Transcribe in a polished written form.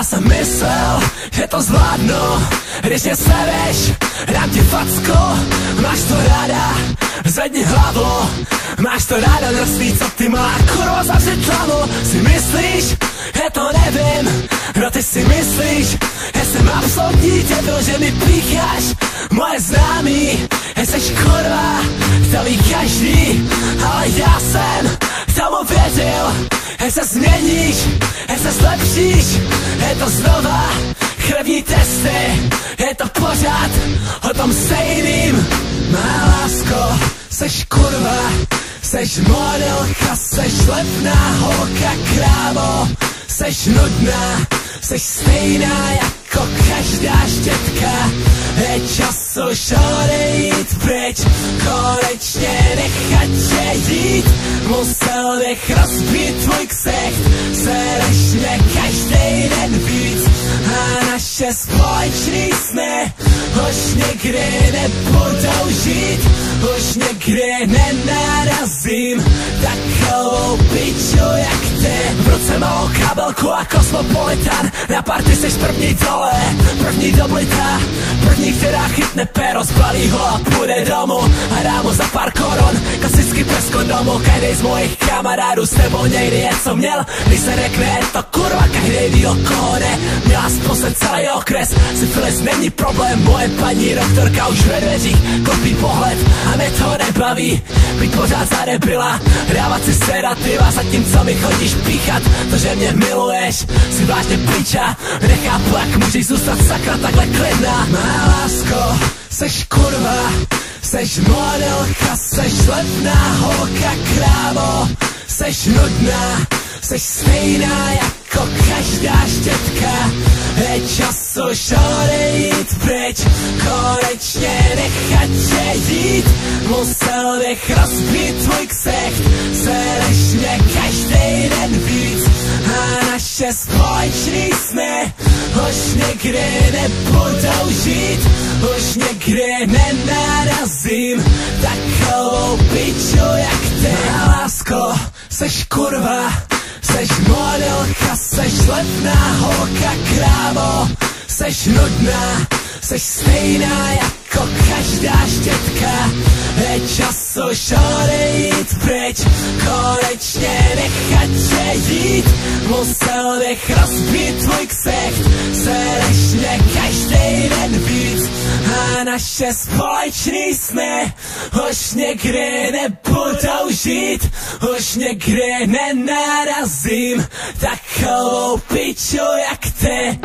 Já jsem myslel, že to zvládnu, když mě sereš, dám ti facku. Máš to ráda, zvedni hlavu, máš to ráda drsný, co ty má, kurva zavři hlavu. Si myslíš, že to nevím, no ty si myslíš, že jsem absolutní debil, že mi pícháš moje známí, že seš kurva, to ví každý, ale já jsem tomu věřil, že se změníš, že se zlepšíš, je to znova krevní testy, je to pořád o tom stejným. Má lásko, seš kurva, seš modelka, seš lepná holka, krávo, seš nudná, seš stejná jako každá štětka. Je čas už odejít pryč, konečně nechat tě jít. Musel bych rozbít tvůj ksicht, sereš mě každý den víc. A naše společný sny už nikdy nebudou žít, už nikdy nenarazím takovou piču jak ty. V ruce malou kabelku a kosmopolitan, na party seš první dole, první doblita, první, která chytne péro, zbalí ho a půjde domů a dá mu za pár korun klasicky bez kondomu. Každý z mojich kamarádů s tebou někdy něco měl, když se řekne to kurva, každý ví o koho ne. Měla zposled celý okres, syfilis není problém, moje paní doktorka už ve dveřích klopí pohled a mě to nebaví být pořád za debila, dávat si sedativa, zatímco mi chodíš píchat. To, že mě miluješ, si vážně piča, nechápu, jak můžeš zůstat sakra takhle klidná. Má lásko, seš kurva, seš modelka, seš lepná holka, krávo, seš nudná, seš stejná jako každá štětka. Je čas už odejít pryč, konečně nechat tě jít. Musel bych rozbít tvůj ksicht, sereš mě každý den víc. A naše společný sny už nikdy nebudou žít, už nikdy nenarazím takovou piču jak ty. A lásko, seš kurva, seš modelka, seš lepná holka, krávo, seš nudná, seš stejná jako každá štětka. Je čas už odejít pryč, konečně nechat tě jít. Musel bych rozbít tvůj ksicht, sereš mě každý den víc. A naše společný sny už nikdy nebudou žít, už nikdy nenarazím takovou piču jak ty.